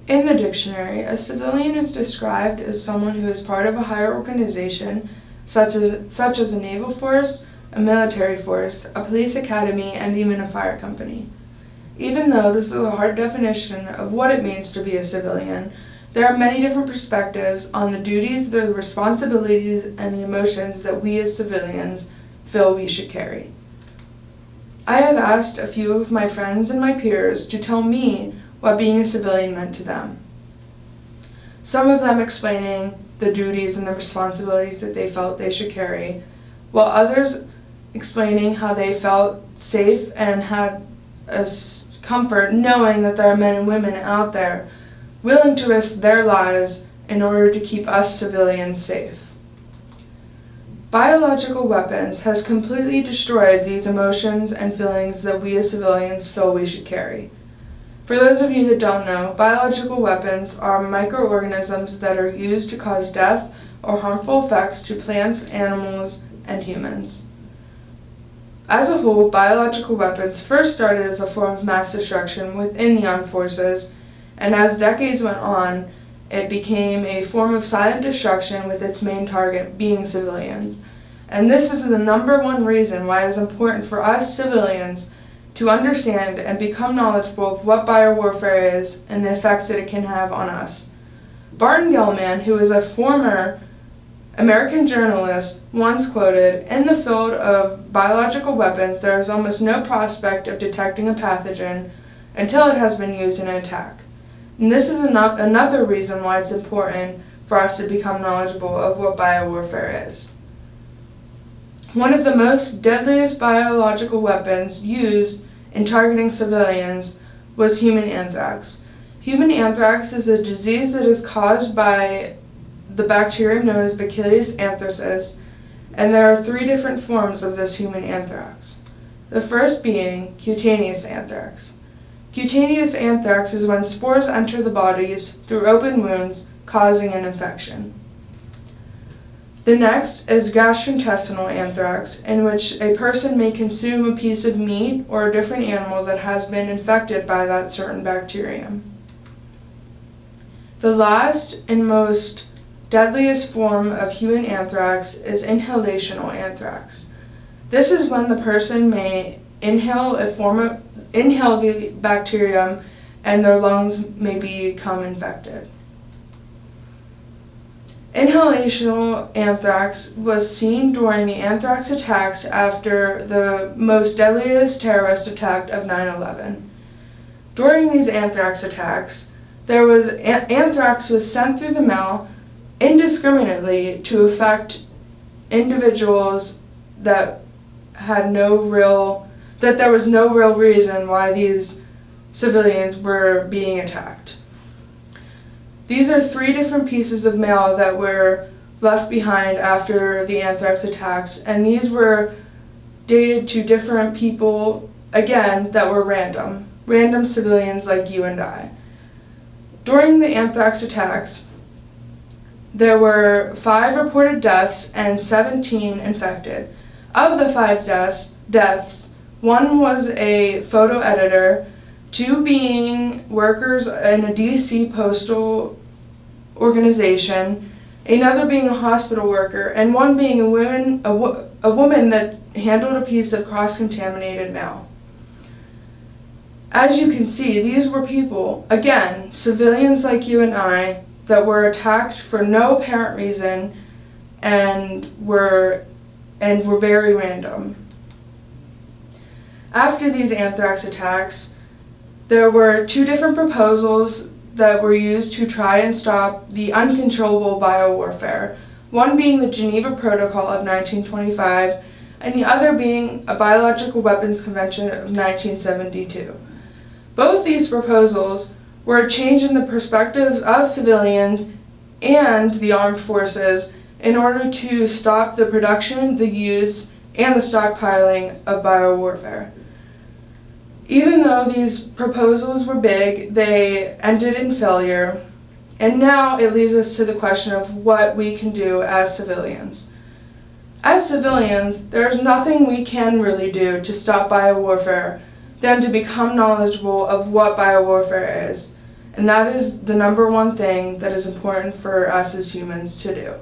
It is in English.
In the dictionary, a civilian is described as someone who is part of a higher organization, such as a naval force, a military force, a police academy, and even a fire company. Even though this is a hard definition of what it means to be a civilian, there are many different perspectives on the duties, the responsibilities, and the emotions that we as civilians feel we should carry. I have asked a few of my friends and my peers to tell me what being a civilian meant to them. Some of them explaining the duties and the responsibilities that they felt they should carry, while others explaining how they felt safe and had a comfort knowing that there are men and women out there willing to risk their lives in order to keep us civilians safe. Biological weapons has completely destroyed these emotions and feelings that we as civilians feel we should carry. For those of you that don't know, biological weapons are microorganisms that are used to cause death or harmful effects to plants, animals, and humans. As a whole, biological weapons first started as a form of mass destruction within the armed forces, and as decades went on, it became a form of silent destruction with its main target being civilians. And this is the number one reason why it is important for us civilians to understand and become knowledgeable of what biowarfare is and the effects that it can have on us. Barton Gellman, who is a former American journalist, once quoted, "In the field of biological weapons, there is almost no prospect of detecting a pathogen until it has been used in an attack." And this is another reason why it's important for us to become knowledgeable of what biowarfare is. One of the most deadliest biological weapons used in targeting civilians was human anthrax. Human anthrax is a disease that is caused by the bacterium known as Bacillus anthracis, and there are 3 different forms of this human anthrax. The first being cutaneous anthrax. Cutaneous anthrax is when spores enter the bodies through open wounds, causing an infection. The next is gastrointestinal anthrax, in which a person may consume a piece of meat or a different animal that has been infected by that certain bacterium. The last and most deadliest form of human anthrax is inhalational anthrax. This is when the person may inhale the bacterium and their lungs may become infected. Inhalational anthrax was seen during the anthrax attacks after the most deadliest terrorist attack of 9/11. During these anthrax attacks, anthrax was sent through the mail indiscriminately to affect individuals that there was no real reason why these civilians were being attacked. These are 3 different pieces of mail that were left behind after the anthrax attacks, and these were dated to different people, again, that were random civilians like you and I. During the anthrax attacks, there were 5 reported deaths and 17 infected. Of the 5 deaths, 1 was a photo editor, 2 being workers in a DC postal organization, another being a hospital worker, and 1 being a woman that handled a piece of cross-contaminated mail. As you can see, these were people, again, civilians like you and I, that were attacked for no apparent reason and were very random. After these anthrax attacks, there were 2 different proposals that were used to try and stop the uncontrollable biowarfare, one being the Geneva Protocol of 1925, and the other being a Biological Weapons Convention of 1972. Both these proposals were a change in the perspectives of civilians and the armed forces in order to stop the production, the use, and the stockpiling of biowarfare. Even though these proposals were big, they ended in failure, and now it leads us to the question of what we can do as civilians. As civilians, there's nothing we can really do to stop biowarfare than to become knowledgeable of what biowarfare is, And that is the number one thing that is important for us as humans to do.